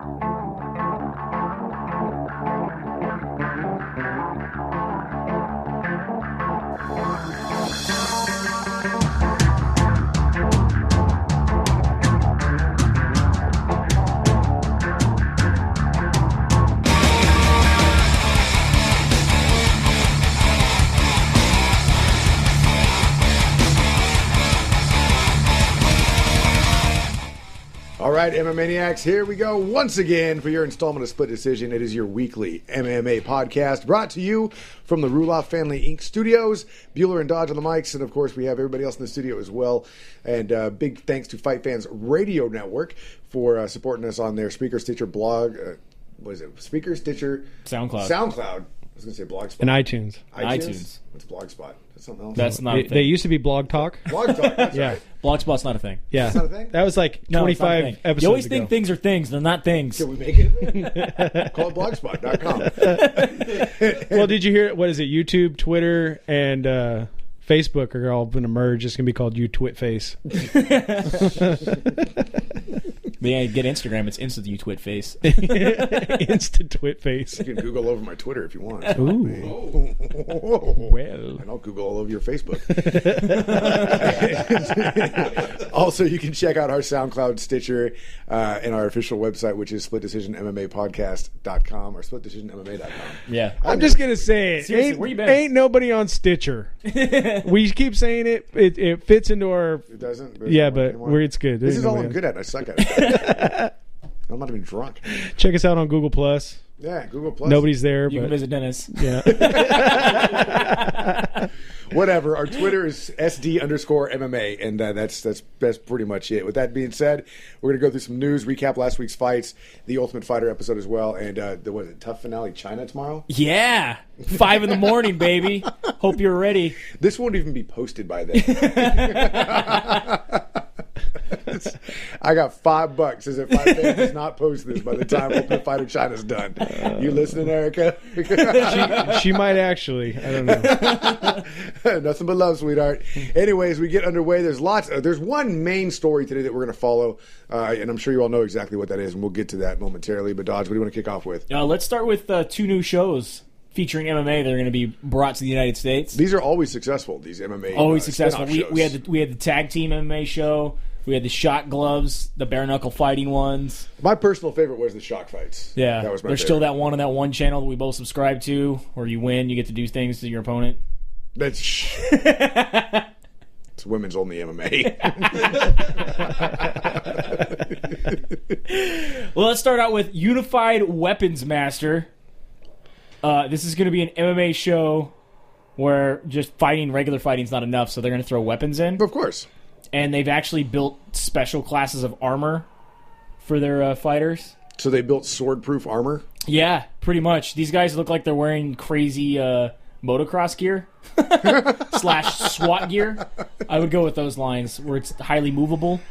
All right, MMA Maniacs, here we go once again for your installment of Split Decision. It is your weekly MMA podcast brought to you from the Ruloff Family Inc. studios. Bueller and Dodge on the mics, and of course we have everybody else in the studio as well. And big thanks to Fight Fans Radio Network for supporting us on their Spreaker, Stitcher, blog. What is it? Spreaker, Stitcher, SoundCloud. I was going to say Blogspot. And iTunes. iTunes? What's Blogspot? That's something else. That's not a thing. They used to be Blog Talk. Blog Talk, that's Yeah. right. Blogspot's not a thing. Yeah. That's not a thing? That was like No, it's not a 25 thing. episodes You always ago. think things are things. They're not things. Can we make it a thing? Call it blogspot.com. Well, did you hear, what is it, YouTube, Twitter, and Facebook are all going to merge. It's going to be called YouTwitFace. Yeah, get Instagram. It's instant you twit face. Instant TwitFace. You can Google over my Twitter if you want. Ooh. Well. And I'll Google all over your Facebook. Also, you can check out our SoundCloud, Stitcher, and our official website, which is splitdecisionmmapodcast.com or splitdecisionmma.com. Yeah. I'm just going to say it. Seriously, where you been? Ain't nobody on Stitcher. We keep saying it. It fits into our... It doesn't? Yeah, but it's good. This is all I'm good at. I suck at it. I'm not even drunk. Check us out on Google Plus. Yeah, Google Plus. Nobody's there, You can but visit Dennis. yeah. Whatever. Our Twitter is SD_MMA, and that's pretty much it. With that being said, we're going to go through some news, recap last week's fights, the Ultimate Fighter episode as well, and what is it, TUF Finale China tomorrow? Yeah. 5 in the morning, baby. Hope you're ready. This won't even be posted by then. I got $5 as if Fight Fans does not post this by the time Ultimate Fighter China's done. You listening, Erica? She might actually. I don't know. Nothing but love, sweetheart. Anyways, we get underway. There's one main story today that we're going to follow, and I'm sure you all know exactly what that is, and we'll get to that momentarily. But Dodge, what do you want to kick off with? Let's start with 2 new shows featuring MMA that are going to be brought to the United States. These are always successful. These MMA Always successful. spin-off We shows. had the tag team MMA show. We had the shot gloves, the bare knuckle fighting ones. My personal favorite was the shock fights. Yeah, that was my there's favorite. still that one on that one channel that we both subscribe to, where you win, you get to do things to your opponent. That's it's women's only MMA. Well, let's start out with Unified Weapons Master. This is going to be an MMA show where just regular fighting is not enough, so they're going to throw weapons in. Of course. And they've actually built special classes of armor for their fighters. So they built sword-proof armor? Yeah, pretty much. These guys look like they're wearing crazy motocross gear / SWAT gear. I would go with those lines where it's highly movable.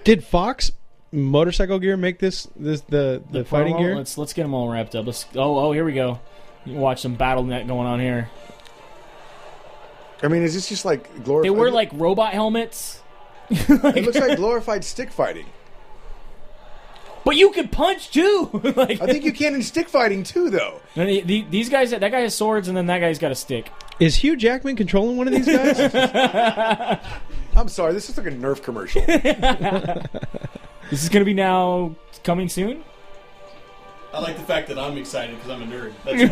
Did Fox Motorcycle Gear make the fighting promo? gear? Let's get them all wrapped up. Here we go. You can watch some battle net going on here. I mean, is this just like glorified? They wear like robot helmets. It looks like glorified stick fighting. But you can punch too. I think you can in stick fighting too, though. These guys, that guy has swords, and then that guy's got a stick. Is Hugh Jackman controlling one of these guys? I'm sorry, this is like a Nerf commercial. This is going to be now coming soon. I like the fact that I'm excited because I'm a nerd. That's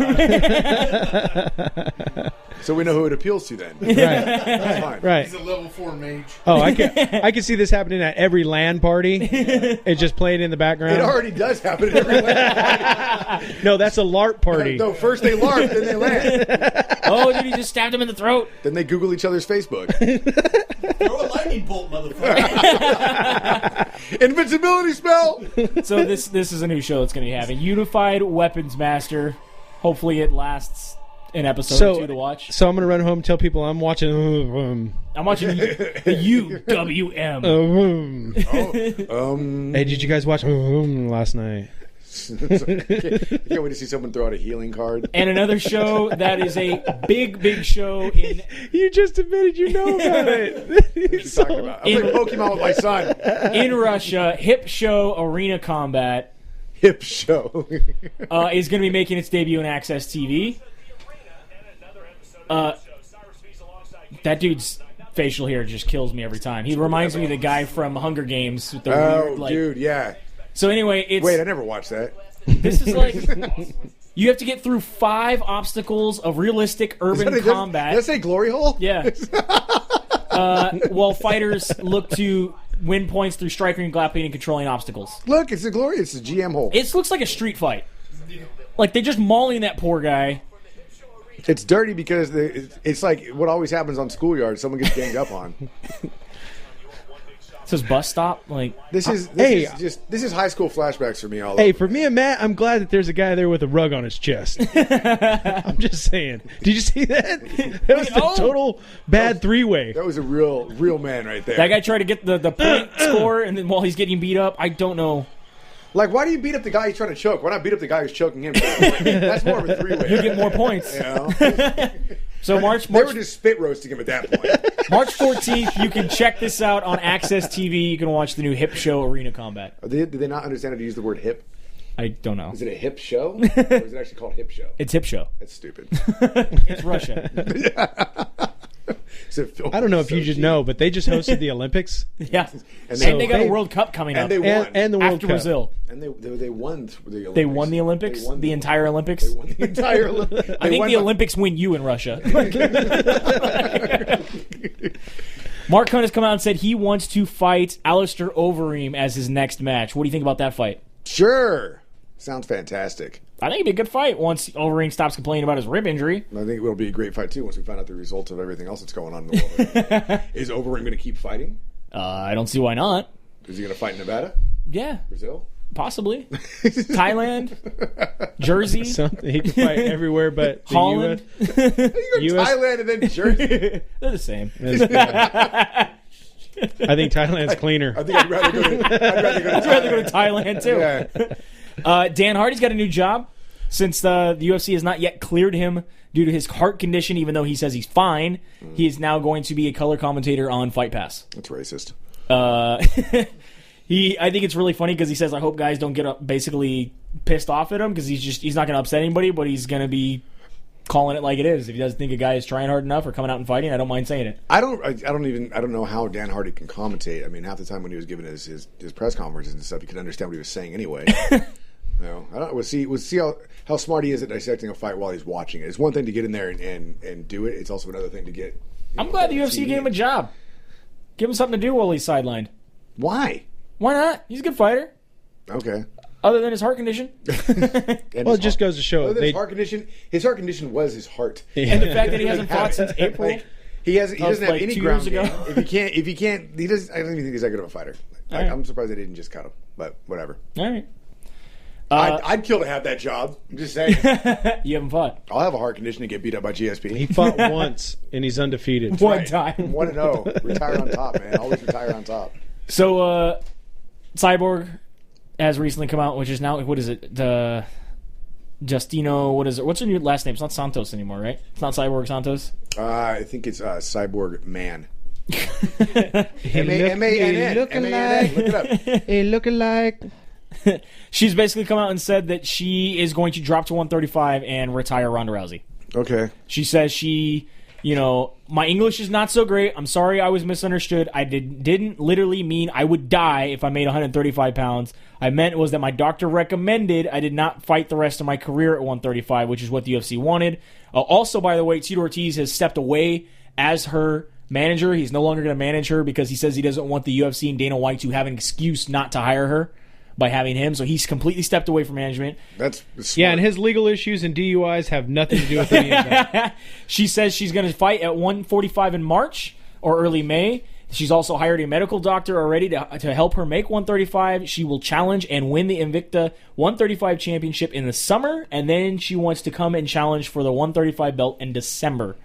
fine. So we know who it appeals to then. Right. That's fine. Right. He's a level 4 mage. Oh, I can see this happening at every LAN party. It's just playing in the background. It already does happen everywhere. No, that's a LARP party. No, first they LARP, then they land. Oh, dude, he just stabbed him in the throat. Then they Google each other's Facebook. Throw a lightning bolt, motherfucker. Invincibility spell! So this is a new show that's going to be having Unified Weapons Master. Hopefully it lasts an episode or 2 to watch. So I'm going to run home and tell people I'm watching... I'm watching the UWM. Hey, did you guys watch last night? I can't wait to see someone throw out a healing card. And another show that is a big show in... You just admitted you know about it. What are you talking about? I'm playing Pokemon with my son. In Russia, hip show arena combat. hip show. is going to be making its debut on Access TV. That dude's facial hair just kills me every time. He reminds me of the guy from Hunger Games. With the weird, like... dude, yeah. So anyway, it's... Wait, I never watched that. This is like... You have to get through 5 obstacles of realistic urban combat. Did I say glory hole? Yeah. While fighters look to win points through striking, grappling, and controlling obstacles. Look, it's a GM hole. It looks like a street fight. Like, they're just mauling that poor guy. It's dirty because it's like what always happens on schoolyards. Someone gets ganged up on. It says bus stop. Like this is high school flashbacks for me. For me and Matt, I'm glad that there's a guy there with a rug on his chest. I'm just saying. Did you see that? That was a total bad three-way. That was a real man right there. That guy tried to get the point score, and then while he's getting beat up, I don't know. Like, why do you beat up the guy who's trying to choke? Why not beat up the guy who's choking him? That's more of a three-way. You get more points. You know? So March they were just spit roasting him at that point. March 14th, you can check this out on Access TV. You can watch the new Hip Show Arena Combat. Do they not understand how to use the word hip? I don't know. Is it a hip show? Or is it actually called Hip Show? It's Hip Show. That's stupid. It's Russia. I don't know if you just know, but they just hosted the Olympics. Yeah. And they got a World Cup coming up. And they won. And the World after Cup. Brazil. And they won the Olympics. They won the Olympics? The entire Olympics? They won the entire Olympics. I think the Olympics win you in Russia. Mark Hunt has come out and said he wants to fight Alistair Overeem as his next match. What do you think about that fight? Sure. Sounds fantastic. I think it'd be a good fight once Overeem stops complaining about his rib injury. I think it'll be a great fight, too, once we find out the results of everything else that's going on in the world. Is Overeem going to keep fighting? I don't see why not. Is he going to fight in Nevada? Yeah. Brazil? Possibly. Thailand? Jersey? He can fight everywhere but the Holland? You go Thailand and then Jersey. They're the same. I think Thailand's cleaner. I think I'd rather go to Thailand, too. Yeah. Dan Hardy's got a new job since the UFC has not yet cleared him due to his heart condition, even though he says he's fine. He is now going to be a color commentator on Fight Pass. That's racist. I think it's really funny because he says, I hope guys don't get basically pissed off at him because he's not going to upset anybody, but he's going to be calling it like it is. If he doesn't think a guy is trying hard enough or coming out and fighting, I don't mind saying it. I don't know how Dan Hardy can commentate. I mean, half the time when he was giving his press conferences and stuff, you could understand what he was saying anyway. We'll see how smart he is at dissecting a fight while he's watching it. It's one thing to get in there and do it. It's also another thing to get. I'm glad the UFC gave him a job. Give him something to do while he's sidelined. Why? Why not? He's a good fighter. Okay. Other than his heart condition. Well, it just goes to show. His heart condition was his heart. Yeah. And the fact that he hasn't fought since April. Like, he doesn't have any 2 ground years ago. game. If he can't, he doesn't. I don't even think he's that good of a fighter. Right. I'm surprised they didn't just cut him. But whatever. All right. I'd kill to have that job. I'm just saying. You haven't fought. I'll have a heart condition and get beat up by GSP. He fought once, and he's undefeated. One time. 1-0. Retire on top, man. Always retire on top. So, Cyborg has recently come out, which is now, what is it? The Justino, what is it? What's her new last name? It's not Santos anymore, right? It's not Cyborg Santos? I think it's Cyborg Man. M-A-N-N. Look it up. Hey, looking like... She's basically come out and said that she is going to drop to 135 and retire Ronda Rousey. Okay. She says my English is not so great. I'm sorry I was misunderstood. I didn't literally mean I would die if I made 135 pounds. I meant was that my doctor recommended I did not fight the rest of my career at 135, which is what the UFC wanted. Also, by the way, Tito Ortiz has stepped away as her manager. He's no longer going to manage her because he says he doesn't want the UFC and Dana White to have an excuse not to hire her by having him, so he's completely stepped away from management. That's smart. Yeah, and his legal issues and DUIs have nothing to do with any of that. She says she's going to fight at 145 in March or early May. She's also hired a medical doctor already to help her make 135. She will challenge and win the Invicta 135 championship in the summer, and then she wants to come and challenge for the 135 belt in December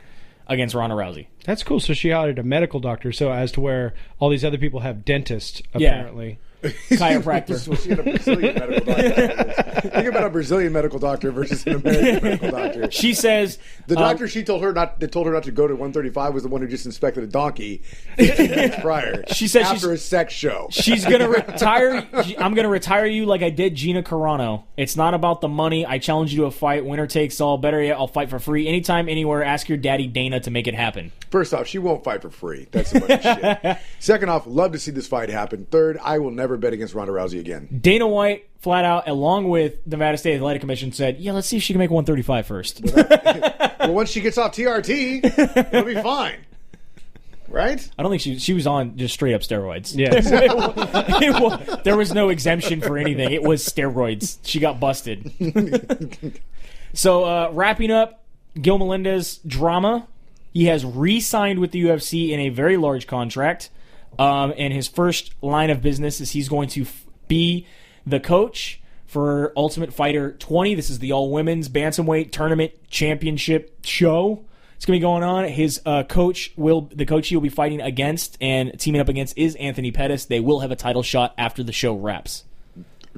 against Ronda Rousey. That's cool. So she hired a medical doctor, so as to where all these other people have dentists, apparently. Yeah. chiropractor. Well, she had a Brazilian medical doctor. Think about a Brazilian medical doctor versus an American medical doctor. She says The doctor she told her not to go to 135 was the one who just inspected a donkey 15 minutes prior. She said after a sex show. she's gonna retire. I'm gonna retire you like I did Gina Carano. It's not about the money. I challenge you to a fight, winner takes all. Better yet, I'll fight for free anytime, anywhere. Ask your daddy Dana to make it happen. First off, she won't fight for free. That's some other shit. Second off, love to see this fight happen. Third, I will never bet against Ronda Rousey again. Dana White, flat out, along with the Nevada State Athletic Commission, said, "Yeah, let's see if she can make 135 first." Well, once she gets off TRT, it'll be fine. Right? I don't think she was on just straight up steroids. Yeah. There was no exemption for anything. It was steroids. She got busted. So wrapping up Gil Melendez drama, he has re-signed with the UFC in a very large contract. And his first line of business is he's going to be the coach for Ultimate Fighter 20. This is the all-women's bantamweight tournament championship show. It's going to be going on. His the coach he will be fighting against and teaming up against is Anthony Pettis. They will have a title shot after the show wraps.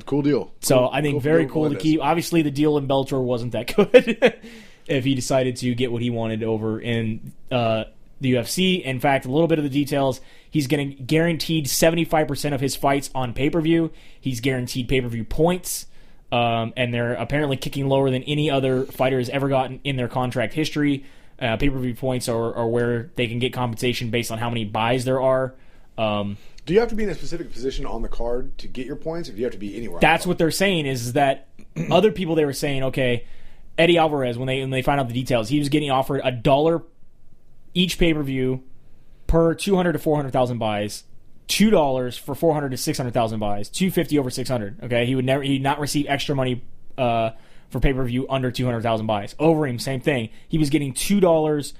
Cool deal. So I think very cool to keep. Obviously, the deal in Bellator wasn't that good if he decided to get what he wanted over in the UFC. In fact, a little bit of the details, he's getting guaranteed 75% of his fights on pay-per-view. He's guaranteed pay-per-view points, and they're apparently kicking lower than any other fighter has ever gotten in their contract history. Pay-per-view points are where they can get compensation based on how many buys there are. Do you have to be in a specific position on the card to get your points, or do you have to be anywhere? That's what they're saying is that other people, they were saying, okay, Eddie Alvarez, when they find out the details, he was getting offered $1 each pay-per-view per 200 to 400,000 buys, $2 for 400 to 600,000 buys, $250 over 600. Okay, he'd not receive extra money for pay-per-view under 200,000 buys. Over him, same thing. He was getting $2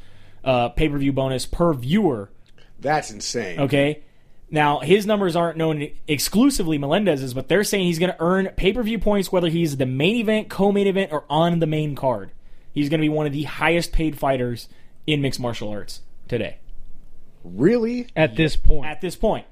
pay-per-view bonus per viewer. That's insane. Okay. Now, his numbers aren't known exclusively Melendez's, but they're saying he's going to earn pay-per-view points whether he's the main event, co-main event, or on the main card. He's going to be one of the highest-paid fighters in mixed martial arts today. Really? At this point. At this point.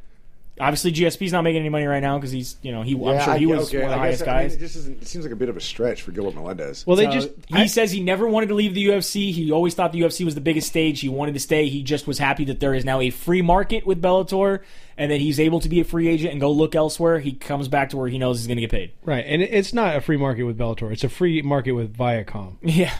Obviously, GSP's not making any money right now because he's, I'm sure he was one of the highest guys. It seems like a bit of a stretch for Gilbert Melendez. Well, he says he never wanted to leave the UFC. He always thought the UFC was the biggest stage. He wanted to stay. He just was happy that there is now a free market with Bellator and that he's able to be a free agent and go look elsewhere. He comes back to where he knows he's going to get paid. Right, and it's not a free market with Bellator. It's a free market with Viacom. Yeah.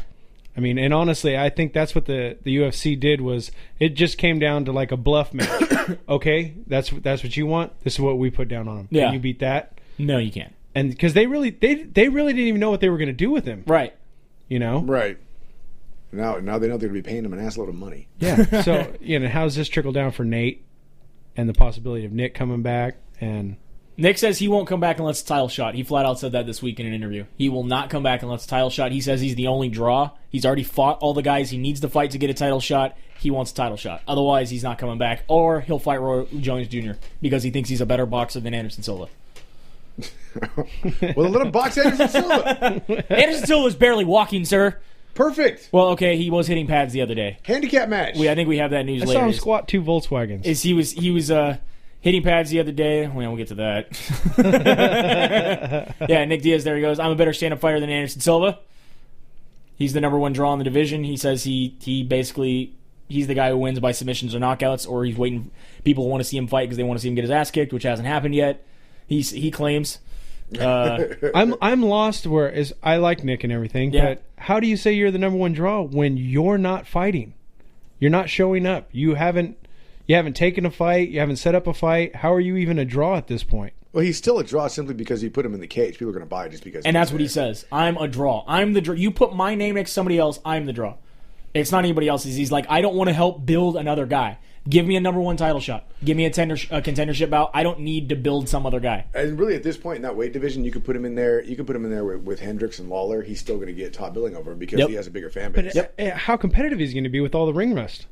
I mean, and honestly, I think that's what the UFC did was it just came down to like a bluff match. Okay, that's what you want. This is what we put down on him. Yeah. Can you beat that? No, you can't. And because they really didn't even know what they were going to do with him. Right. You know. Right. Now they know they're going to be paying him an assload of money. Yeah. So how does this trickle down for Nate and the possibility of Nick coming back and. Nick says he won't come back unless it's a title shot. He flat out said that this week in an interview. He will not come back unless it's a title shot. He says he's the only draw. He's already fought all the guys he needs to fight to get a title shot. He wants a title shot. Otherwise, he's not coming back. Or he'll fight Roy Jones Jr. because he thinks he's a better boxer than Anderson Silva. Well, let him box Anderson Silva. Anderson Silva's barely walking, sir. Perfect. Well, okay, he was hitting pads the other day. Handicap match. I think we have that news I later. saw him squat 2 Volkswagens. He was hitting pads the other day. Well, we'll get to that. Yeah, Nick Diaz, there he goes. I'm a better stand-up fighter than Anderson Silva. He's the number 1 draw in the division. He says he basically, he's the guy who wins by submissions or knockouts, or he's waiting. People want to see him fight because they want to see him get his ass kicked, which hasn't happened yet. He claims. I'm lost I like Nick and everything, but how do you say you're the number 1 draw when you're not fighting? You're not showing up. You haven't taken a fight. You haven't set up a fight. How are you even a draw at this point? Well, he's still a draw simply because you put him in the cage. People are going to buy it just because. And that's what he says. I'm a draw. I'm the draw. You put my name next to somebody else, I'm the draw. It's not anybody else's. He's like, I don't want to help build another guy. Give me a number 1 title shot. Give me a contendership bout. I don't need to build some other guy. And really, at this point in that weight division, you could put him in there. You could put him in there with Hendricks and Lawler. He's still going to get top billing over him because he has a bigger fan base. But how competitive is he going to be with all the ring rust?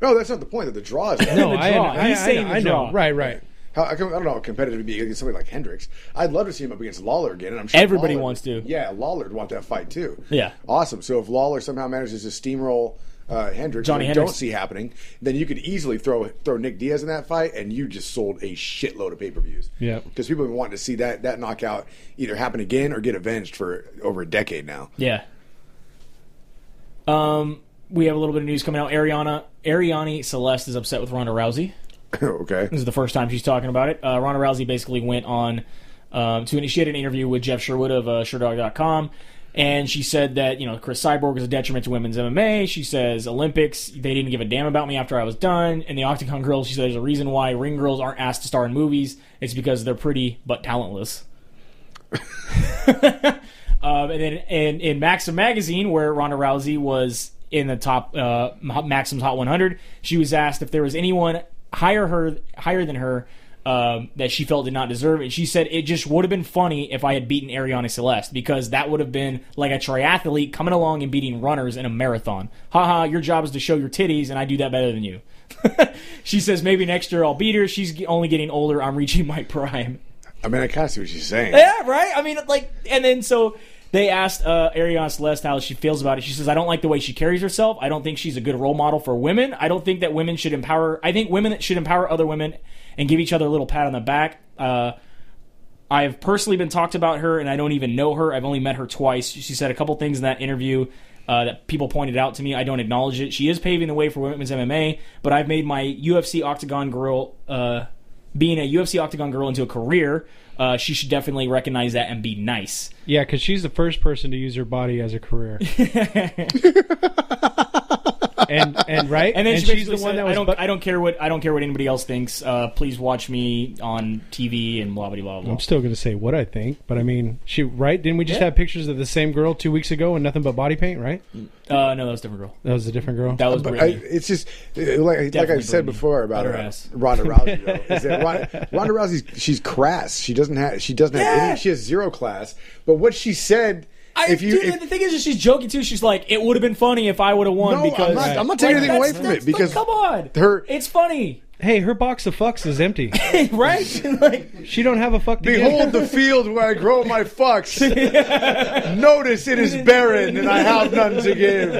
No, that's not the point. That the draw is. No, he's saying the draw. Right. I don't know how competitive it'd be against somebody like Hendricks. I'd love to see him up against Lawler again, and I'm sure everybody wants to. Yeah, Lawler would want that fight too. Yeah, awesome. So if Lawler somehow manages to steamroll Hendricks, Johnny we Hendricks. don't see happening, then you could easily throw Nick Diaz in that fight, and you just sold a shitload of pay-per-views. Yeah. Because people have been wanting to see that knockout either happen again or get avenged for over a decade now. Yeah. We have a little bit of news coming out. Ariane Celeste is upset with Ronda Rousey. Okay. This is the first time she's talking about it. Ronda Rousey basically went on she had an interview with Jeff Sherwood of SureDog.com, and she said that Chris Cyborg is a detriment to women's MMA. She says Olympics, they didn't give a damn about me after I was done. And the Octagon girls, she said there's a reason why ring girls aren't asked to star in movies. It's because they're pretty but talentless. And then in Maxim magazine, where Ronda Rousey was in the top Maxim's Hot 100, she was asked if there was anyone higher than her that she felt did not deserve it. She said it just would have been funny if I had beaten Ariane Celeste, because that would have been like a triathlete coming along and beating runners in a marathon. Haha, your job is to show your titties, and I do that better than you. She says maybe next year I'll beat her. She's only getting older. I'm reaching my prime. I mean, I kind of see what she's saying. Yeah, right? I mean, and then so they asked Ariane Celeste how she feels about it. She says, I don't like the way she carries herself. I don't think she's a good role model for women. I don't think that women should empower. I think women should empower other women and give each other a little pat on the back. I've personally been talked about her, and I don't even know her. I've only met her twice. She said a couple things in that interview that people pointed out to me. I don't acknowledge it. She is paving the way for women's MMA, but I've made my UFC Octagon girl, being a UFC Octagon girl, into a career. She should definitely recognize that and be nice. Yeah, because she's the first person to use her body as a career. and right, and then she's the one that was. I don't care what anybody else thinks. Please watch me on TV and blah blah blah blah. I'm still going to say what I think, but I mean, didn't we just have pictures of the same girl 2 weeks ago and nothing but body paint, right? No, that was a different girl. That was a different girl. That was Brittany. It's just like I said before about her, ass. Ronda Rousey. Though, is that Ronda Rousey? She's crass. She doesn't have any. She has zero class. But what she said. The thing is, she's joking too. She's like, it would have been funny if I would have won. No, because I'm not taking anything away from it. Because come on, it's funny. Hey, her box of fucks is empty. Right? She don't have a fuck to Behold the field where I grow my fucks. Notice it is barren and I have none to give.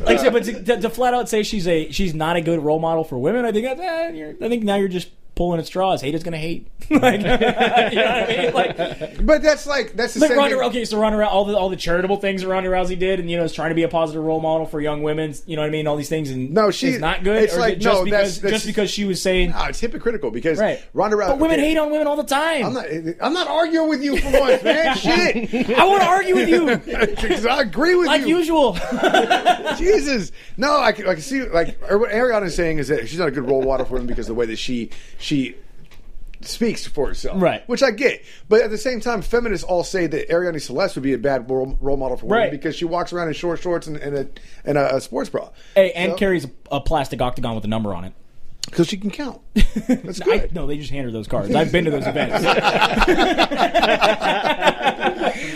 Like I said, but to flat out say she's not a good role model for women, I think now you're just pulling at straws. Haters gonna hate. Like, you know what I mean? But that's the same Ronda. thing. Okay, so Ronda, all the charitable things that Ronda Rousey did, and is trying to be a positive role model for young women. You know what I mean? All these things, and she's not good. It's like just because she was saying. No, it's hypocritical because Ronda Rousey. But women hate on women all the time. I'm not arguing with you for once, man. Shit. I want to argue with you. Because I agree with you. Like usual. Jesus. No, I can see what Ariana is saying is that she's not a good role model for him because of the way that she speaks for herself, right? Which I get, but at the same time, feminists all say that Ariane Celeste would be a bad role model for women because she walks around in short shorts and a sports bra. Hey, and carries a plastic octagon with a number on it. Because she can count. That's good. No, they just hand her those cards. I've been to those events.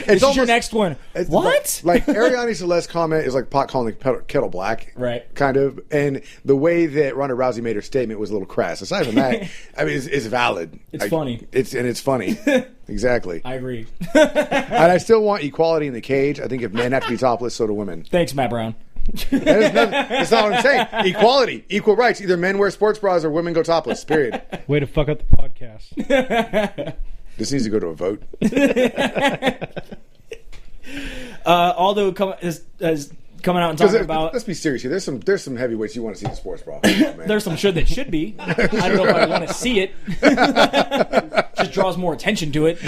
This is your next one. What? Like Ariane Celeste's comment is like pot calling the kettle black. Right. Kind of. And the way that Ronda Rousey made her statement was a little crass. Aside from that, I mean, it's valid. It's funny. It's funny. Exactly. I agree. And I still want equality in the cage. I think if men have to be topless, so do women. Thanks, Matt Brown. That's not what I'm saying. Equality, equal rights. Either men wear sports bras or women go topless. Period. Way to fuck up the podcast. This needs to go to a vote. Aldo is coming out and talking about. Let's be serious here. There's some heavyweights you want to see in sports bra. There's some shit that should be. I don't know if I want to see it. Just draws more attention to it.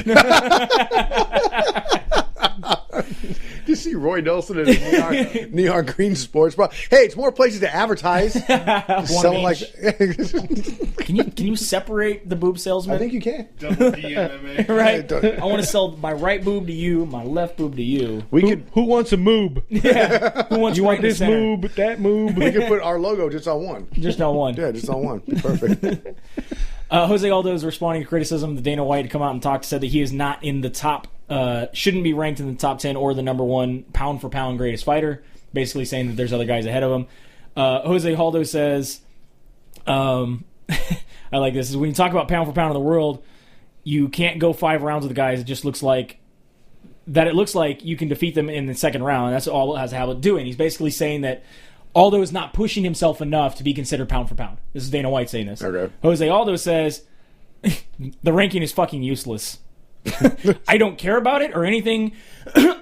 You see Roy Nelson in a neon green sports bra. Hey, it's more places to advertise. Selling like. Can you separate the boob salesman? I think you can. Double D MMA. Right. I want to sell my right boob to you, my left boob to you. Who wants a moob? Yeah. Who wants you right want this moob, that moob? We could put our logo just on one. Just on one. Yeah, just on one. Perfect. Jose Aldo is responding to criticism that Dana White had come out and said that he is not in the top, shouldn't be ranked in the top 10 or the number one pound for pound greatest fighter, basically saying that there's other guys ahead of him. Jose Aldo says, I like this, is when you talk about pound for pound in the world, you can't go 5 rounds with the guys. It just looks like that it looks like you can defeat them in the second round. And that's all it has Aldo doing. He's basically saying that Aldo is not pushing himself enough to be considered pound for pound. This is Dana White saying this. Okay. Jose Aldo says, the ranking is fucking useless. I don't care about it or anything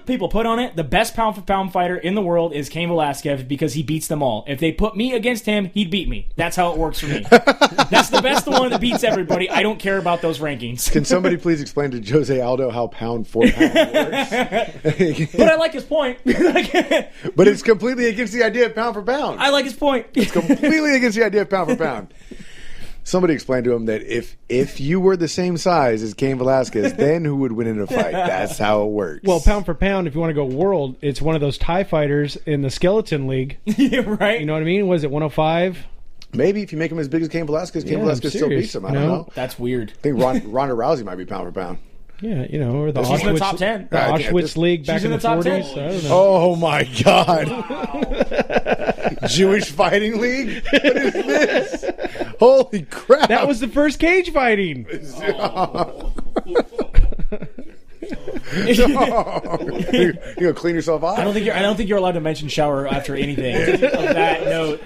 people put on it. The best pound for pound fighter in the world is Cain Velasquez because he beats them all. If they put me against him, he'd beat me. That's how it works for me. That's the best, the one that beats everybody. I don't care about those rankings. Can somebody please explain to Jose Aldo how pound for pound works? But I like his point. But it's completely against the idea of pound for pound. I like his point. It's completely against the idea of pound for pound. Somebody explained to him that if you were the same size as Cain Velasquez, then who would win in a fight? That's how it works. Well, pound for pound, if you want to go world, it's one of those Thai fighters in the skeleton league. Right? You know what I mean? Was it 105? Maybe if you make him as big as Cain Velasquez, Cain Velasquez still beats him. I don't know. That's weird. I think Ronda Rousey might be pound for pound. Yeah, you know, or the She's in the Auschwitz, top 10. the Auschwitz League back in the 40s. top 10. I don't know. Oh my God! Jewish Fighting League? What is this? Holy crap! That was the first cage fighting. You gonna clean yourself off? I don't think you're allowed to mention shower after anything of that note.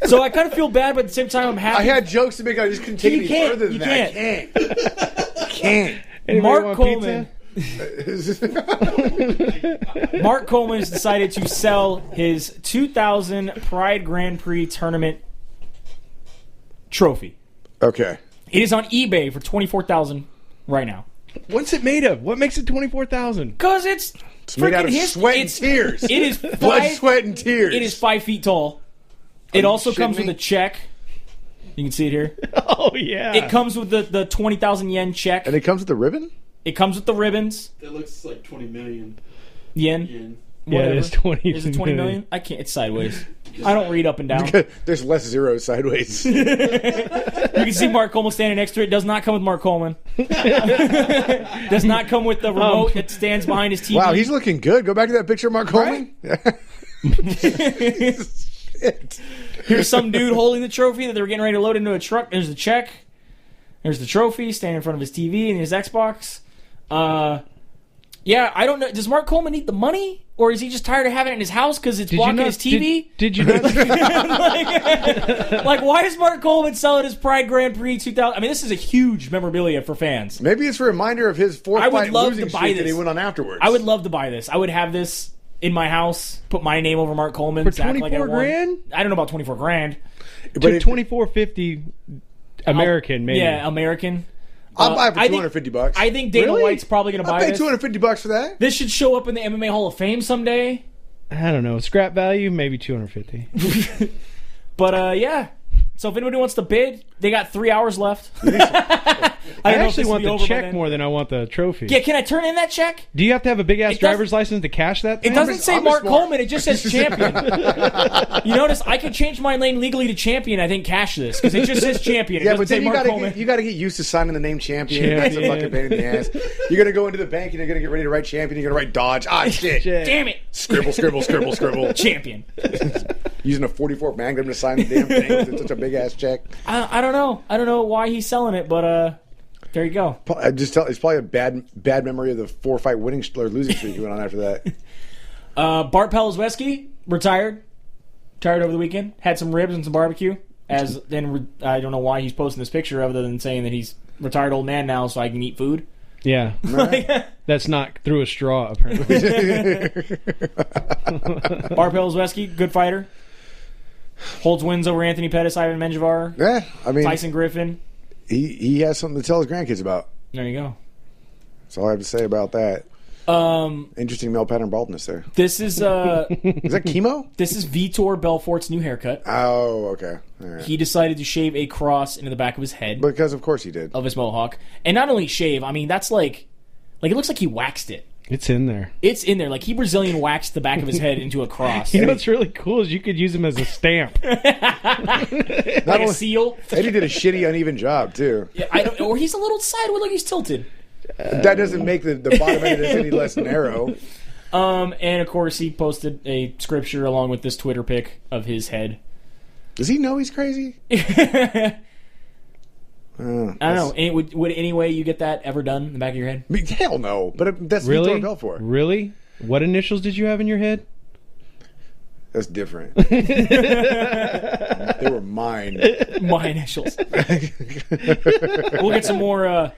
So I kind of feel bad, but at the same time I'm happy. I had jokes to make. I just couldn't take any further than that. I can't. Anybody Mark want Coleman. pizza? Mark Coleman has decided to sell his 2000 Pride Grand Prix tournament trophy. Okay. It is on eBay for $24,000 right now. What's it made of? What makes it 24,000? Because it's made out of sweat and tears. It is Blood, sweat, and tears. It is 5 feet tall. It also comes with a check. You can see it here. Oh, yeah. It comes with the 20,000 yen check. And it comes with the ribbon? It comes with the ribbons. It looks like 20 million Yen. Yeah, it is 20 Is it 20 million? I can't. It's sideways. I don't read up and down. There's less zeros sideways. You can see Mark Coleman standing next to it. Does not come with Mark Coleman. Does not come with the remote that stands behind his TV. Wow, he's looking good. Go back to that picture of Mark Coleman. Shit. Here's some dude holding the trophy that they were getting ready to load into a truck. There's the check. There's the trophy standing in front of his TV and his Xbox. Yeah, I don't know. Does Mark Coleman need the money? Or is he just tired of having it in his house because it's blocking his TV? Did you not? like, why is Mark Coleman selling his Pride Grand Prix 2000? I mean, this is a huge memorabilia for fans. Maybe it's a reminder of his fourth fight losing streak that he went on afterwards. I would love to buy this. I would have this in my house, put my name over Mark Coleman. For 24 grand? I don't know about 24 grand. But $24.50 American, maybe. Yeah, American. I'll buy it for $250. I think Dana White's probably going to buy this. I'll pay $250 for that. This should show up in the MMA Hall of Fame someday. I don't know. Scrap value, maybe $250. But, yeah. So if anybody wants to bid, they got 3 hours left. I actually want the check more than I want the trophy. Yeah, can I turn in that check? Do you have to have a big-ass driver's license to cash that thing? It doesn't say Mark Coleman. It just says champion. You notice I could change my name legally to champion, I think, cash this. Because it just says champion. It Yeah, doesn't but then say Mark Coleman. you got to get used to signing the name champion. That's a fucking pain in the ass. You're going to go into the bank and you're going to get ready to write champion. You're going to write Dodge. Ah, shit. Damn it. Scribble, scribble, scribble, scribble. Champion. Using a 44 Magnum to sign the damn thing with such a big-ass check. I don't know. I don't know why he's selling it, but there you go. It's probably a bad memory of the 4-fight winning or losing streak he went on after that. Bart Pelizweski retired over the weekend. Had some ribs and some barbecue. I don't know why he's posting this picture other than saying that he's retired old man now, so I can eat food. Yeah, that's not through a straw apparently. Bart Pelizweski, good fighter. Holds wins over Anthony Pettis, Ivan Menjivar, Yeah, I mean, Tyson Griffin. He has something to tell his grandkids about. There you go. That's all I have to say about that. Interesting male pattern baldness there. This is Is that chemo? This is Vitor Belfort's new haircut. Oh, okay. All right. He decided to shave a cross into the back of his head Because of course he did. of his mohawk, and not only shave. I mean, that's like it looks like he waxed it. It's in there. It's in there. Like he Brazilian waxed the back of his head into a cross. You know what's really cool is you could use him as a stamp. Like a seal. And he did a shitty, uneven job too. Yeah, or he's a little sideways, like he's tilted. That doesn't make the bottom end of this any less narrow. And of course, he posted a scripture along with this Twitter pic of his head. Does he know he's crazy? I don't know. Would any way you get that ever done in the back of your head? I mean, hell no. But that's Really? Vitor Belfort. Really? What initials did you have in your head? That's different. They were mine. My initials. We'll get some more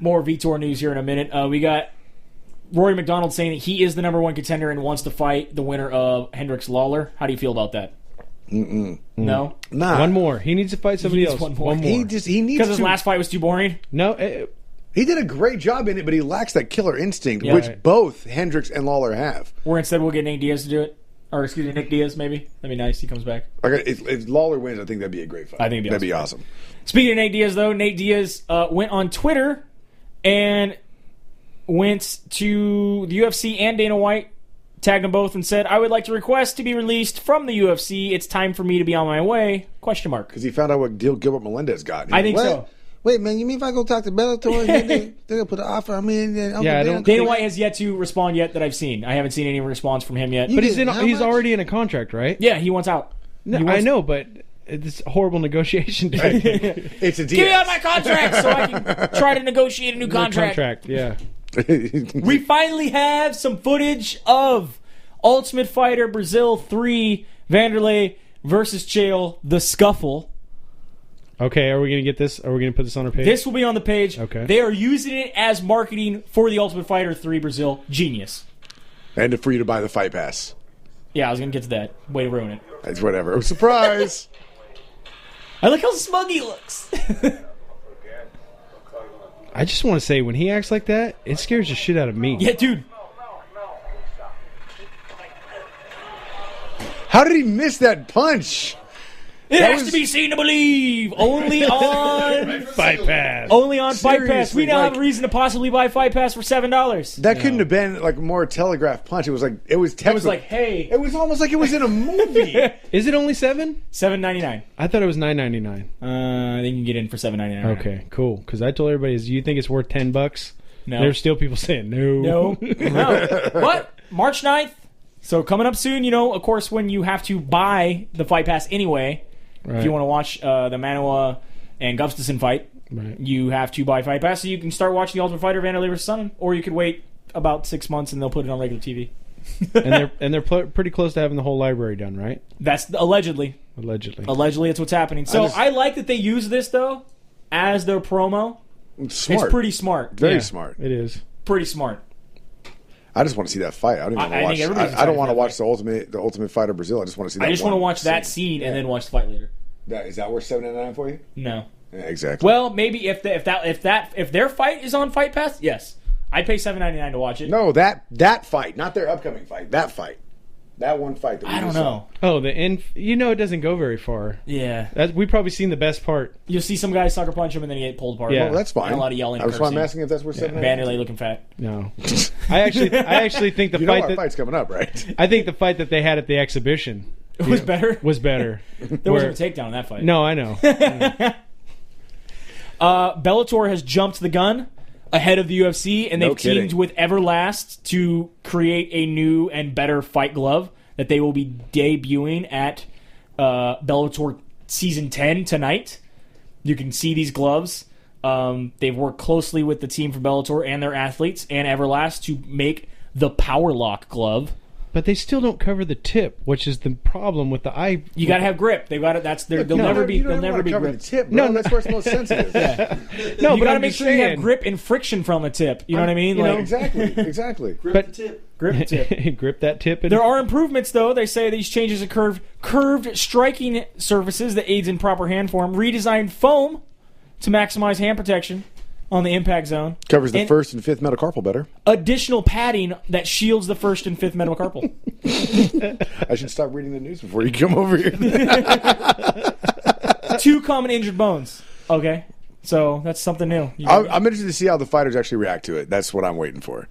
Vitor news here in a minute. We got Rory McDonald saying that he is the number one contender and wants to fight the winner of Hendricks Lawler. How do you feel about that? No? Nah. One more. He needs to fight somebody needs else. one more. He needs Because his last fight was too boring? No. He did a great job in it, but he lacks that killer instinct, Yeah. which Right. both Hendricks and Lawler have. Or instead we'll get Nate Diaz to do it? Or excuse me, Nick Diaz maybe? That'd be nice. He comes back. Like, if Lawler wins, I think that'd be a great fight. I think it'd that'd be awesome. Speaking of Nate Diaz, though, Nate Diaz went on Twitter and went to the UFC and Dana White, tagged them both, and said, "I would like to request to be released from the UFC. It's time for me to be on my way?" Question mark. Because he found out what deal Gilbert Melendez got. I think What? so. Wait, man, you mean if I go talk to Bellator, and they're gonna put an offer on me? And then Yeah, I don't- Dana White has yet to respond yet that I've seen. I haven't seen any response from him yet. But he's How he's much? already in a contract, right? Yeah, he wants out. No, He wants- I know, but it's a horrible negotiation. It's a deal. Give me out my contract so I can try to negotiate a new contract. Yeah. We finally have some footage of Ultimate Fighter Brazil 3 Vanderlei versus Chael, the scuffle. Okay, are we going to get this? Are we going to put this on our page? This will be on the page. Okay. They are using it as marketing for the Ultimate Fighter 3 Brazil. Genius. And for you to buy the fight pass. Yeah, I was going to get to that. Way to ruin it. It's whatever. Oh, surprise. I like how smug he looks. I just want to say, when he acts like that, it scares the shit out of me. Yeah, dude. How did he miss that punch? It That has was- to be seen to believe. Only on Fight Pass. only on Fight Pass. Seriously, We now have like- a reason to possibly buy Fight Pass for $7. That couldn't have been like more a telegraph punch. It was like it was. It was like, hey, it was almost like it was in a movie. Is it only $7? $7.99. I thought it was $9.99. They can get in for $7.99. Okay, cool. Because I told everybody, do you think it's worth $10? No. There's still people saying no. No. But March 9th. So coming up soon, of course, when you have to buy the Fight Pass anyway, Right. if you want to watch the Manoa and Gustafsson fight, Right. you have to buy Fight Pass so you can start watching the Ultimate Fighter Vanderlei vs. Sonnen, or you could wait about 6 months and they'll put it on regular TV. and they're pretty close to having the whole library done, right? That's allegedly. Allegedly. Allegedly, it's what's happening. So I like that they use this though as their promo. Smart. It's pretty smart. Very Yeah, smart. It is. Pretty smart. I just want to see that fight. I don't even I want think to watch. everybody's I don't excited want to for that watch the Ultimate Fighter Brazil. I just want to see that. I just want to one watch that scene and then watch the fight later. Is that worth $7.99 for you? No. Yeah, exactly. Well, maybe if their fight is on Fight Pass, yes, I'd pay $7.99 to watch it. No, that fight, not their upcoming fight. That fight, that one fight. That we I don't just know. Oh, the end. It doesn't go very far. Yeah, We've probably seen the best part. you'll see some guys sucker punch him and then he get pulled apart. Yeah. Well, that's fine. And a lot of yelling. That's why I'm cursing. asking if that's worth $7.99. Vanderlei looking fat. No, I actually think the You know fight our that fight's coming up, right? I think the fight that they had at the exhibition It was better. was better. There wasn't a takedown in that fight. No, I know. Bellator has jumped the gun ahead of the UFC, and No they've kidding. teamed with Everlast to create a new and better fight glove that they will be debuting at Bellator Season 10 tonight. You can see these gloves. They've worked closely with the team from Bellator and their athletes and Everlast to make the Power Lock glove. But they still don't cover the tip, which is the problem with the eye. You got to have grip. They've got it. They'll never be. They'll never be cover the gripped. tip, bro. No, That's where it's most sensitive. No, You but got to I'm make just sure you have saying. grip and friction from the tip. You know what I mean? You know, Like, exactly. But grip the tip. grip that tip. And There are improvements, though. They say these changes are curved striking surfaces that aids in proper hand form, redesigned foam to maximize hand protection on the impact zone, Covers the and first and fifth metacarpal better. additional padding that shields the first and fifth metacarpal. I should stop reading the news before you come over here. 2 common injured bones. Okay, so that's something new. I'm interested to see how the fighters actually react to it. That's what I'm waiting for.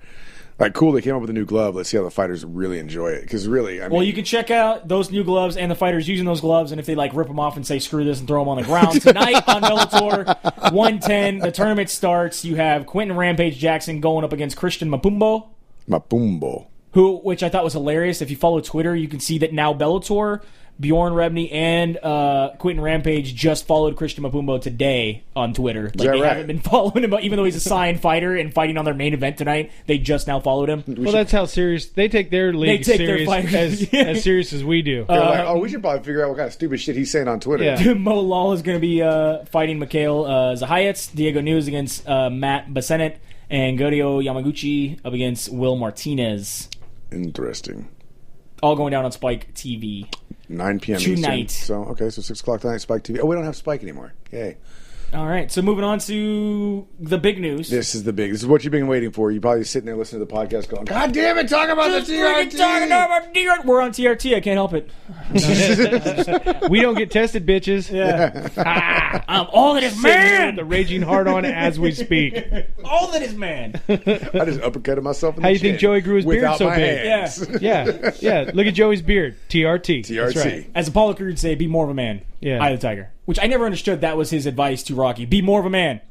Like, cool, they came up with a new glove. Let's see how the fighters really enjoy it. Because really, I mean, Well, you can check out those new gloves and the fighters using those gloves, and if they rip them off and say screw this and throw them on the ground tonight on Bellator 110, the tournament starts. You have Quentin Rampage Jackson going up against Christian Mapumbo. which I thought was hilarious. If you follow Twitter, you can see that now Bellator Bjorn Rebney and Quentin Rampage just followed Christian Mapumbo today on Twitter. Like, they haven't been following him, even though he's a signed fighter and fighting on their main event tonight. They just now followed him. Well, that's how serious they take their league as serious as we do. They're like, we should probably figure out what kind of stupid shit he's saying on Twitter. Yeah. Mo Lawal is going to be fighting Mikhail Zahayats. Diego News against Matt Basenet. And Gorio Yamaguchi up against Will Martinez. Interesting. All going down on Spike TV. 9 p.m. tonight. Eastern. So, 6 o'clock tonight, Spike TV. Oh, we don't have Spike anymore. Yay. All right, so moving on to the big news. This is what you've been waiting for. You're probably sitting there listening to the podcast going, God damn it, talk about the TRT. We're on TRT. I can't help it. We don't get tested, bitches. Yeah. I'm all that is man. With the raging hard on as we speak. All that is man. I just uppercutted myself in the How you think Joey grew his beard so big? Yeah. Look at Joey's beard. TRT. TRT. That's right. As Apollo Creed would say, be more of a man. Yeah. Eye of the Tiger. Which I never understood that was his advice to Rocky. Be more of a man.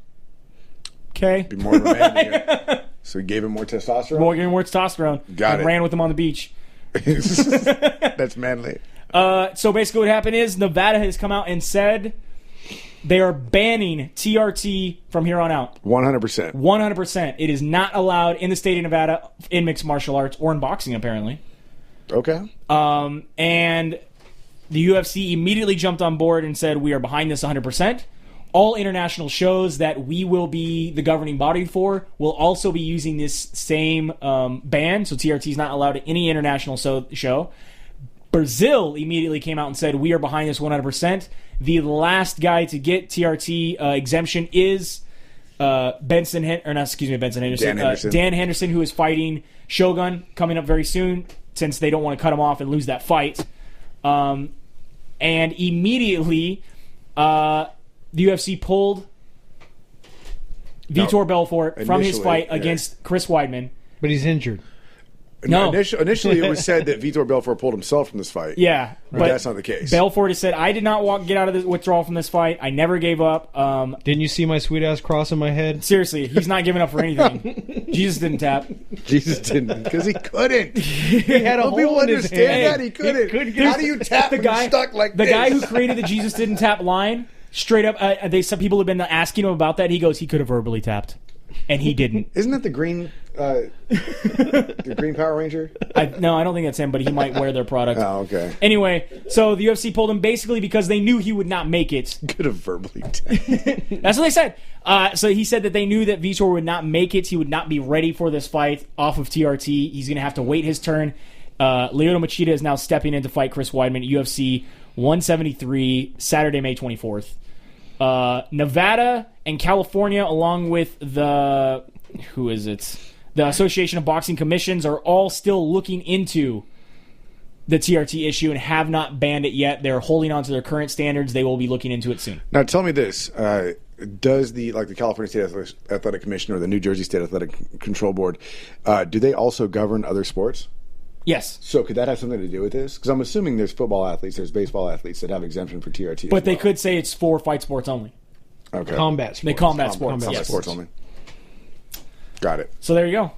Okay? Be more of a man. So he gave him more testosterone? Gave him more testosterone. Got it. Ran with him on the beach. That's manly. So basically what happened is Nevada has come out and said they are banning TRT from here on out. 100%. 100%. It is not allowed in the state of Nevada in mixed martial arts or in boxing, apparently. Okay. And the UFC immediately jumped on board and said, we are behind this 100%. All international shows that we will be the governing body for will also be using this same ban. So TRT is not allowed at any international show. Brazil immediately came out and said, we are behind this 100%. The last guy to get TRT exemption is Dan Henderson, who is fighting Shogun coming up very soon, since they don't want to cut him off and lose that fight. And immediately, the UFC pulled Vitor Belfort from his fight against Chris Weidman. But he's injured. No. Initially, it was said that Vitor Belfort pulled himself from this fight. Yeah. But that's not the case. Belfort has said, I did not get out of the withdrawal from this fight. I never gave up. Didn't you see my sweet-ass cross in my head? Seriously, he's not giving up for anything. Jesus didn't tap. Jesus didn't, because he couldn't. He had a hole in his hand. That he couldn't. How do you tap when you're stuck like this? The guy who created the Jesus didn't tap line, straight up, some people have been asking him about that. He goes, he could have verbally tapped. And he didn't. Isn't that the green Power Ranger? No, I don't think that's him, but he might wear their product. Oh, okay. Anyway, so the UFC pulled him basically because they knew he would not make it. Could have verbally tapped. That's what they said. So he said that they knew that Vitor would not make it. He would not be ready for this fight off of TRT. He's going to have to wait his turn. Lyoto Machida is now stepping in to fight Chris Weidman at UFC 173, Saturday, May 24th. Nevada and California, along with the Association of Boxing Commissions, are all still looking into the TRT issue and have not banned it yet. They're holding on to their current standards. They will be looking into it soon. Now, tell me this: does the California State Athletic Commission or the New Jersey State Athletic Control Board do they also govern other sports? Yes. So could that have something to do with this? Because I'm assuming there's football athletes, there's baseball athletes that have exemption for TRT. But they could say it's for fight sports only. Okay. Combat sports. They combat sports. Combat sports only. Got it. So there you go.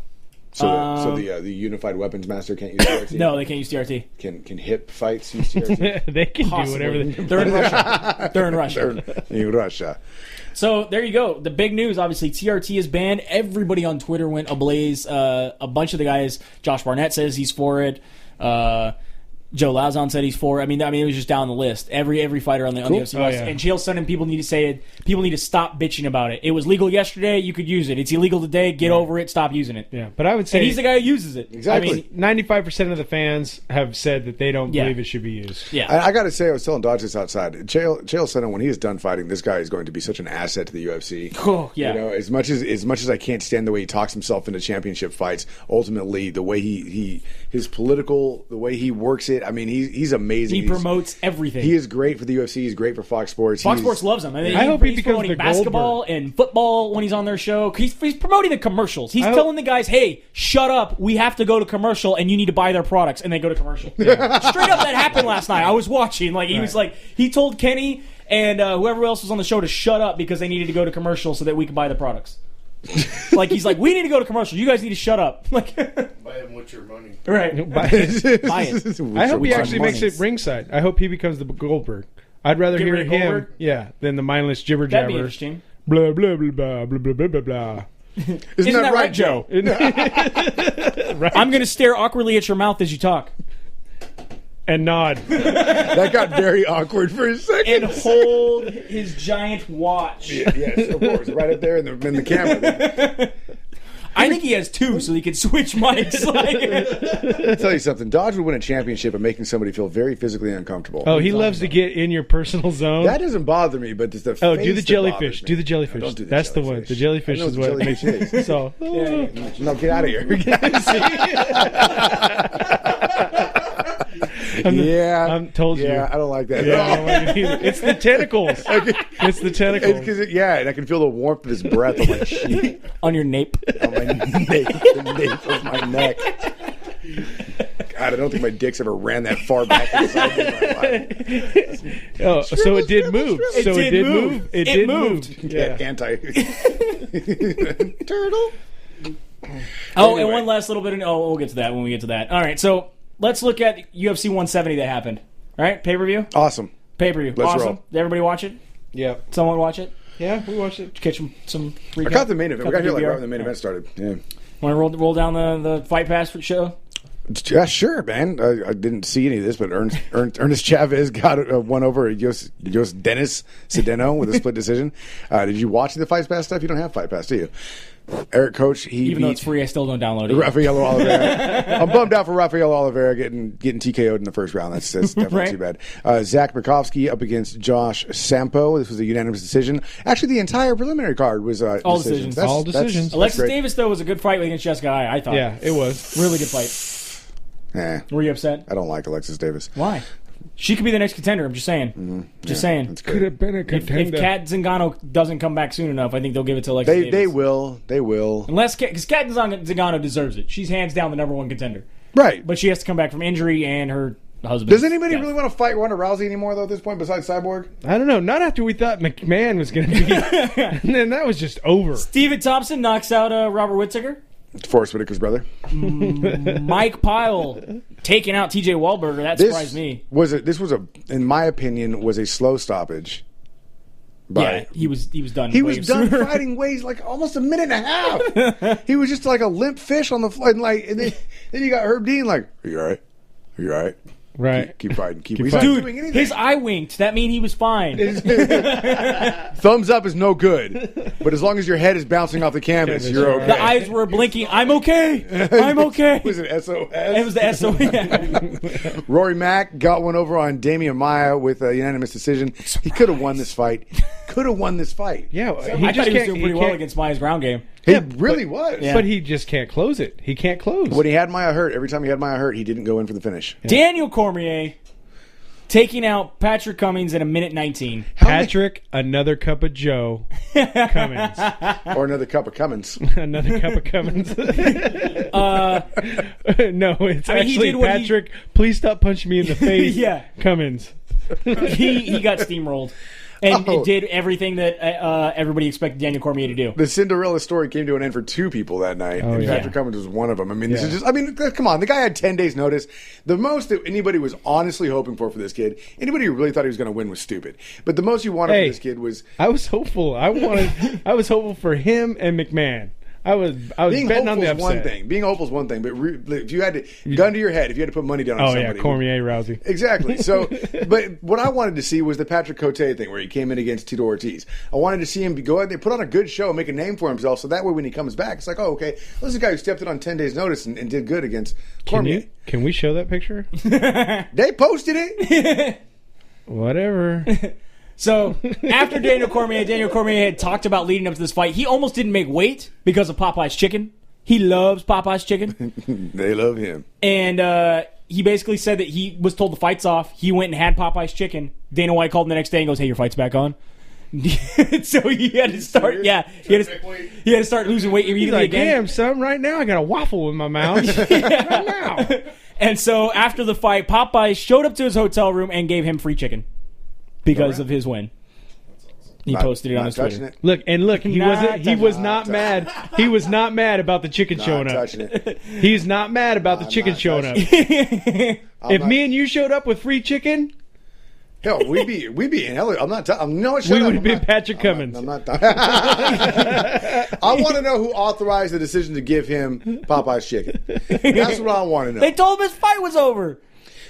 So the Unified Weapons Master can't use TRT? No, they can't use TRT. Can hip fights use TRT? They can Possibly. do whatever they They're in Russia. They're in Russia. So there you go. The big news, obviously, TRT is banned. Everybody on Twitter went ablaze. A bunch of the guys, Josh Barnett says he's for it. Joe Lauzon said he's for it. I mean, it was just down the list. Every fighter on the UFC West. And Chael Sonnen, people need to stop bitching about it. It was legal yesterday. You could use it. It's illegal today. Get over it. Stop using it. Yeah, but I would say, and he's the guy who uses it. Exactly. I mean, 95% of the fans have said that they don't believe it should be used. Yeah, I got to say, I was telling Dodge this outside. Chael Sonnen, when he is done fighting, this guy is going to be such an asset to the UFC. Oh, yeah. You know, as much as I can't stand the way he talks himself into championship fights, ultimately the way his political, the way he works it. I mean, he's amazing. He promotes everything. He is great for the UFC. He's great for Fox Sports. Fox Sports loves him. I hope he becomes promoting the basketball Goldberg. and football when he's on their show. He's promoting the commercials. He's telling the guys, "Hey, shut up. We have to go to commercial, and you need to buy their products." And they go to commercial. Straight up, that happened last night. I was watching. He told Kenny and whoever else was on the show to shut up because they needed to go to commercial so that we could buy the products. Like he's like, we need to go to commercial. You guys need to shut up. Like, Buy him with your money. right? Buy it. I hope he actually money. makes it ringside. I hope he becomes the Goldberg. I'd rather Get hear rid of him, Goldberg? than the mindless jibber That'd be jabber. interesting. Blah blah blah blah blah blah blah blah blah. Isn't that right, Joe? I'm going to stare awkwardly at your mouth as you talk. And nod. That got very awkward for a second. And hold his giant watch. Yes, of course, right up there in the camera. There. I think he has two, so he can switch mics. I'll tell you something. Dodge would win a championship of making somebody feel very physically uncomfortable. Oh, he loves to get in your personal zone. That doesn't bother me, but it's the Oh, face do the that jellyfish. bothers me. Do the jellyfish. No, don't do the That's jellyfish. the one. The jellyfish I know is what what the makes jellyfish it. So, No, get out of here. I'm told you. Yeah, I don't like that. Yeah, I don't like it either. It's the tentacles. It's the tentacles. And I can feel the warmth of his breath on my cheek, On your nape. on my nape, the nape of my neck. God, I don't think my dick's ever ran that far back inside in my life. Oh, so it did move. So it did move. It did moved. move. Yeah, anti turtle. Oh, Anyway. and one last little bit. We'll get to that when we get to that. All right, so let's look at UFC 170 that happened. All right, pay-per-view? Awesome. Pay-per-view. Let's Awesome. roll. Did everybody watch it? Yeah. Someone watch it? Yeah, we watched it. Catch some I recap? caught the main event. We got here like DVR? right when the main event started. Yeah. Want to roll down the Fight Pass show? Yeah, sure, man. I didn't see any of this, but Ernest Chavez got one over Jos Dennis Cedeno with a split decision. Did you watch the Fight Pass stuff? You don't have Fight Pass, do you? Eric Coach, Even though it's free, I still don't download it. Rafael Oliveira. I'm bummed out for Rafael Oliveira getting TKO'd in the first round. That's definitely Right. too bad. Zach Markovsky up against Josh Sampo. This was a unanimous decision. Actually, the entire preliminary card was All decisions. All decisions. Alexis great. Davis, though, was a good fight against Jessica I thought. Yeah, it was. Really good fight. Were you upset? I don't like Alexis Davis. Why? She could be the next contender. I'm just saying. Just saying. That's Could great. have been a If contender. Kat Zingano doesn't come back soon enough, I think they'll give it to Alexis Davis. They will. They will. Unless because Kat Zingano deserves it. She's hands down the number one contender. Right. But she has to come back from injury and her husband. Does anybody really want to fight Ronda Rousey anymore, though, at this point, besides Cyborg? I don't know. Not after we thought McMahon was going to be. And then that was just over. Steven Thompson knocks out Robert Whittaker. Forrest Whitaker's brother. Mike Pyle taking out TJ Wahlberger. That surprised me. This was in my opinion, was a slow stoppage. Yeah, he was done. He way was done sooner. fighting ways like almost a minute and a half. He was just like a limp fish on the floor. And then you got Herb Dean like, are you all right? Are you all right? Right. Keep fighting. He's fighting. not Dude, doing anything. his eye winked. That mean he was fine. Thumbs up is no good. But as long as your head is bouncing off the canvas, you're okay. The eyes were blinking. I'm okay. I'm okay. Was it SOS? It was the SOS. Rory Mack got one over on Damian Maya with a unanimous decision. He could have won this fight. Yeah, I thought he was doing pretty well against Maya's ground game. He really was. Yeah. But he just can't close it. He can't close. When he had Maya hurt, every time he had Maya hurt, he didn't go in for the finish. Daniel Cormier taking out Patrick Cummings at a minute 19. Patrick, another cup of Joe Cummins. Or another cup of Cummins. Another cup of Cummins. No, it's I mean, he actually did what he- Patrick. Please stop punching me in the face. Yeah. Cummins. He got steamrolled. And Oh. it did everything that everybody expected Daniel Cormier to do. The Cinderella story came to an end for two people that night, and yeah. Patrick Cummins was one of them. I mean, this is come on. The guy had 10 days notice. The most that anybody was honestly hoping for this kid, anybody who really thought he was going to win was stupid. But the most you wanted Hey. for this kid was I was hopeful. I was hopeful for him and McMahon. I was being betting on hopeful the is one upset. thing. Being hopeful is one thing, but if you had to gun to your head, if you had to put money down on Oh somebody, yeah, Cormier Rousey. Exactly. So, but what I wanted to see was the Patrick Cote thing where he came in against Tito Ortiz. I wanted to see him go out there, put on a good show, make a name for himself, so that way when he comes back, it's like, oh, okay, this is a guy who stepped in on 10 days' notice and did good against Cormier. Can we show that picture? They posted it. Whatever. So after Daniel Cormier had talked about leading up to this fight. He almost didn't make weight because of Popeye's chicken. He loves Popeye's chicken. They love him. And he basically said that he was told the fight's off. He went and had Popeye's chicken. Dana White called him the next day and goes, "Hey, your fight's back on." So he had to start. Yeah, he had to start losing weight He's immediately like, again. damn, son, right now I got a waffle in my mouth. Right now. And so after the fight, Popeye showed up to his hotel room and gave him free chicken because of his win. He posted it on his touching Twitter. it. Look, he was not mad. He was not mad about the chicken showing up. Touching it. He's not mad about the chicken showing up. If me and you showed up with free chicken, hell, we'd be in hell. I'm not. we would have been Patrick Cummins. I'm not. I want to know who authorized the decision to give him Popeye's chicken. That's what I want to know. They told him his fight was over.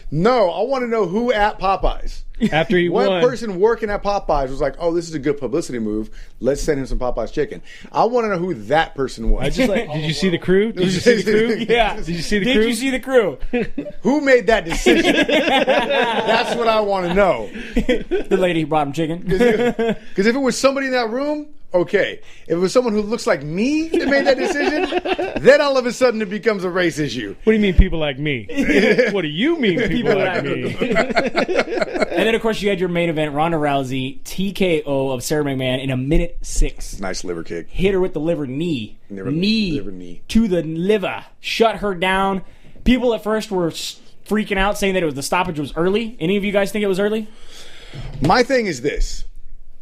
No, I want to know who at Popeyes. After he What won. person working at Popeyes was like, oh, this is a good publicity move. Let's send him some Popeyes chicken. I want to know who that person was. I just like. Did you see the crew? Did you see the crew? Yeah. Did you see the crew? Did you see the crew? Who made that decision? That's what I want to know. The lady who brought him chicken. Because if it was somebody in that room, okay. If it was someone who looks like me that made that decision, then all of a sudden it becomes a race issue. What do you mean, people like me? What do you mean, people like me? And then, of course, you had your main event, Ronda Rousey, TKO of Sarah McMahon in a minute 6. Nice liver kick. Hit her with the liver knee. Liver knee. To the liver. Shut her down. People at first were freaking out, saying that the stoppage was early. Any of you guys think it was early? My thing is this,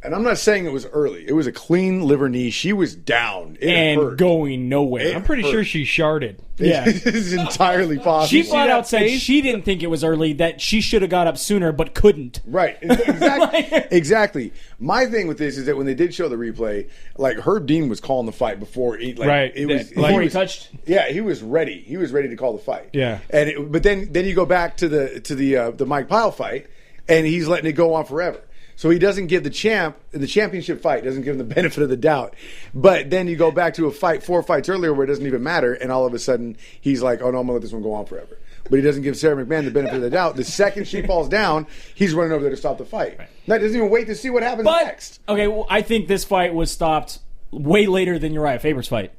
and I'm not saying it was early. It was a clean liver knee. She was down. It hurt. Going nowhere. I'm pretty sure she sharded. Yeah. It's entirely possible. She flat out said face? she didn't think it was early, that she should have got up sooner, but couldn't. Right. Exactly. Exactly. My thing with this is that when they did show the replay, like Herb Dean was calling the fight before he, like, Right. it was Before he touched. Yeah, he was ready. He was ready to call the fight. Yeah. But then you go back to the Mike Pyle fight, and he's letting it go on forever. So he doesn't give the championship fight, doesn't give him the benefit of the doubt. But then you go back to a fight 4 fights earlier where it doesn't even matter, and all of a sudden he's like, oh no, I'm going to let this one go on forever. But he doesn't give Sarah McMahon the benefit of the doubt. The second she falls down, he's running over there to stop the fight. Right. That doesn't even wait to see what happens next. Okay, well, I think this fight was stopped way later than Uriah Faber's fight.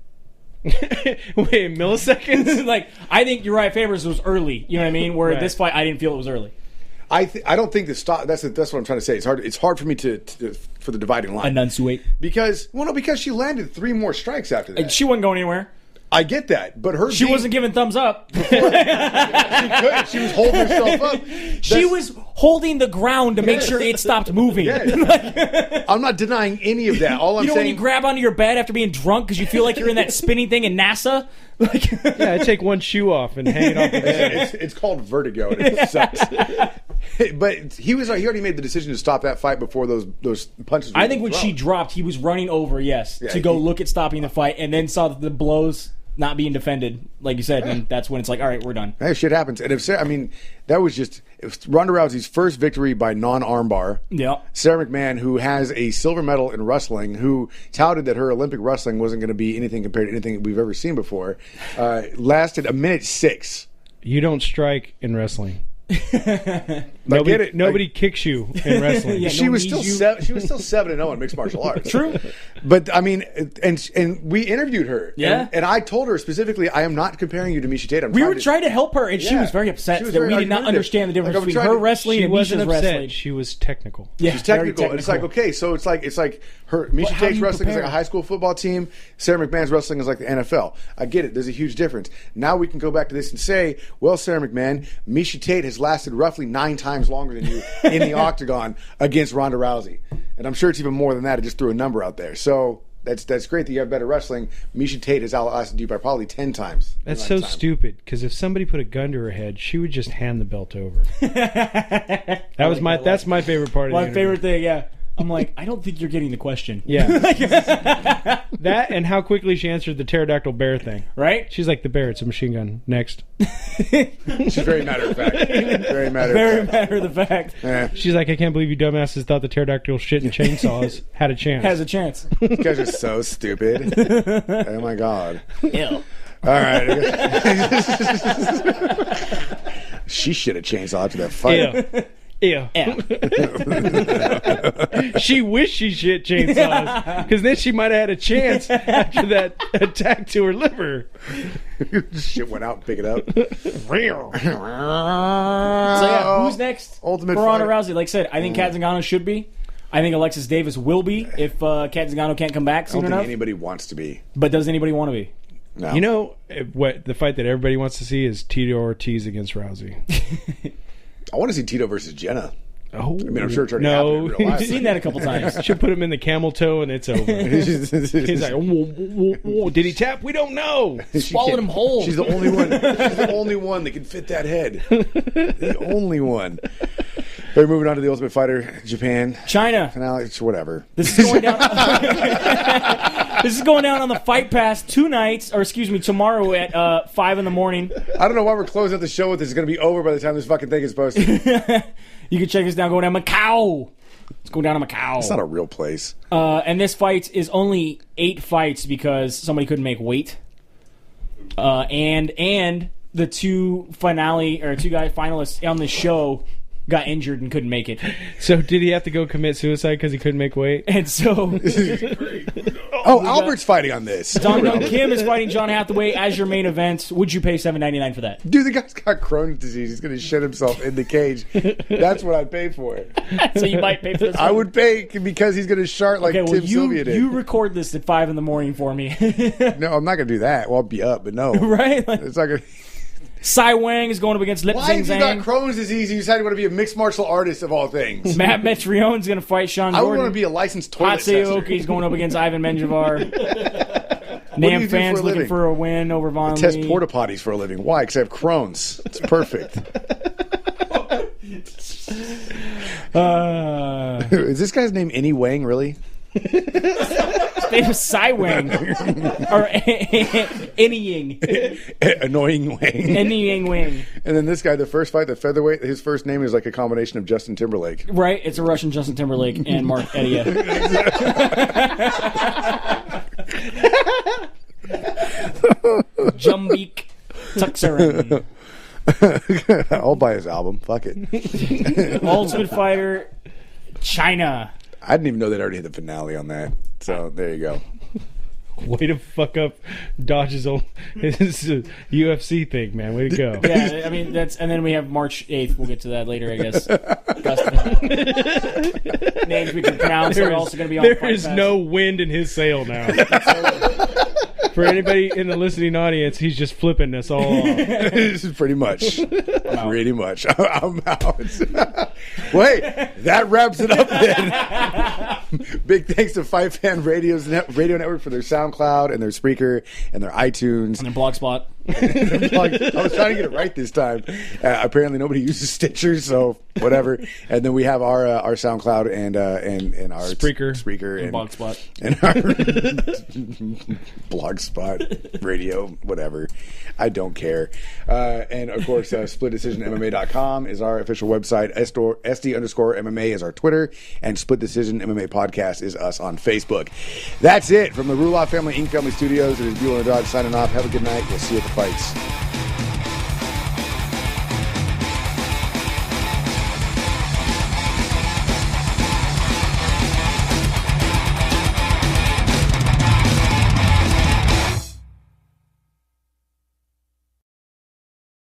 Wait, milliseconds? Like, I think Uriah Faber's was early. You know what I mean? Where Right. this fight, I didn't feel it was early. I don't think the stop. That's what I'm trying to say. It's hard for me to for the dividing line. Enunciate. Because she landed 3 more strikes after that. She wasn't going anywhere. I get that, but She wasn't giving thumbs up. She couldn't. She was holding herself up. She was holding the ground to make sure it stopped moving. Yeah. I'm not denying any of that. All I'm You know saying, when you grab onto your bed after being drunk because you feel like you're in that spinning thing in NASA? Like, Yeah, I take one shoe off and hang it off the bed. it's called vertigo, and it sucks. But he already made the decision to stop that fight before those punches. I think when she dropped, he was running over, to go look at stopping the fight, and then saw the blows not being defended, like you said, and that's when it's like, all right, we're done. Hey, shit happens. And that was Ronda Rousey's first victory by non-armbar. Yeah. Sarah McMahon, who has a silver medal in wrestling, who touted that her Olympic wrestling wasn't going to be anything compared to anything we've ever seen before, lasted a minute 6. You don't strike in wrestling. Nobody kicks you in wrestling. Yeah, she no was knees still you. she was still 7-0 in mixed martial arts. True. But I mean, and we interviewed her. Yeah. And I told her specifically, I am not comparing you to Miesha Tate. We were trying to help her, and she Yeah. was very upset She was that very we did not argumentative. understand the difference Like, I'm between trying her to- wrestling She and wasn't Misha's upset. wrestling. She was technical. Yeah, She's very technical. And it's like, okay, so it's like her Miesha how do Tate's you wrestling is like compare? a high school football team. Sarah McMahon's wrestling is like the NFL. I get it. There's a huge difference. Now we can go back to this and say, well, Sarah McMahon, Miesha Tate has lasted roughly 9 times longer than you in the octagon against Ronda Rousey. And I'm sure it's even more than that. I just threw a number out there. So that's great that you have better wrestling. Miesha Tate has outlasted you by probably 10 times. That's so stupid, because if somebody put a gun to her head, she would just hand the belt over. That's my favorite part of the My interview. favorite thing, yeah. I'm like, I don't think you're getting the question. Yeah. That and how quickly she answered the pterodactyl bear thing. Right? She's like, the bear, it's a machine gun. Next. She's very matter of fact. Very matter Very of fact. matter of the fact. Yeah. She's like, I can't believe you dumbasses thought the pterodactyl shit and chainsaws had a chance. Has a chance. You guys are so stupid. Oh my God. Ew. All right. She should have changed after that fight. Ew. Ew. Yeah. She wished she shit chainsaws, because then she might have had a chance after that attack to her liver. Shit went out and pick it up. So yeah, who's next? Ultimate for Ronda Fighter. Rousey. Like I said, I think Kat Zingano should be. I think Alexis Davis will be if Kat Zingano can't come back I soon don't think enough. anybody wants to be. But does anybody want to be? No. You know what? The fight that everybody wants to see is Tito Ortiz against Rousey. I want to see Tito versus Jenna. Oh, I mean, I'm sure it's already happened in real life. I've seen that a couple times. Should put him in the camel toe and it's over. He's like, whoa, whoa, whoa. Did he tap? We don't know. Swallowed him whole. She's the only one. She's the only one that can fit that head. The only one. We're moving on to the Ultimate Fighter, Japan, China. finale. It's whatever. This is going down. This is going down on the Fight Pass tomorrow at 5 in the morning. I don't know why we're closing out the show with this. It's going to be over by the time this fucking thing is posted. You can check this down. Going down Macau. It's going down to Macau. It's not a real place. And this fight is only 8 fights because somebody couldn't make weight. And the two guy finalists on the show got injured and couldn't make it. So did he have to go commit suicide because he couldn't make weight? And so... Albert's fighting on this. Dong Dong Kim is fighting John Hathaway as your main event. Would you pay $7.99 for that? Dude, the guy's got Crohn's disease. He's going to shit himself in the cage. That's what I'd pay for it. So you might pay for this one? I would pay because he's going to shart like Tim Sylvia did. You record this at 5 in the morning for me. No, I'm not going to do that. Well, I'll be up, but no. Right? It's not going to... Sai Wang is going up against Lip Why, Zing if you got Zhang. Crohn's disease, you decided you want to be a mixed martial artist of all things? Matt Metrione is going to fight Sean I Jordan. would want to be a licensed toilet Hatsuyoki tester. is going up against Ivan Menjivar. do you Nam do fans for a looking living? for a win over Von Test Lee. porta potties for a living. Why? Because I have Crohn's. It's perfect. Is this guy's name Any Wang, really? His name is Sai Wang. Or Anying. Annoying Wang. Anying Wang. And then this guy, the first fight, the featherweight, his first name is like a combination of Justin Timberlake. Right? It's a Russian Justin Timberlake and Mark Edia. Jumbik Tuxerin. I'll buy his album. Fuck it. Ultimate Fighter, China. I didn't even know they'd already had the finale on that. So there you go. Way to fuck up Dodge's old his UFC thing, man. Way to go. Yeah, I mean that's, and then we have March 8th. We'll get to that later, I guess. Names we can pronounce are also going to be on. There Fight is Pass. no wind in his sail now. For anybody in the listening audience, he's just flipping us all off. This is pretty much. Pretty much. I'm out. Well, hey, that wraps it up then. Big thanks to Fight Fan Radio Network for their SoundCloud and their Spreaker and their iTunes. And then Blogspot. I was trying to get it right this time. Apparently nobody uses Stitcher, so whatever. And then we have our SoundCloud and our Spreaker and Blogspot. And our Blogspot radio, whatever. I don't care. And of course, SplitDecisionMMA.com is our official website. SD_MMA is our Twitter, and Split Decision MMA Podcast is us on Facebook. That's it from the Ruloff Family Inc. Family Studios. It is Bueller and Dodge signing off. Have a good night. We'll see you at the fights.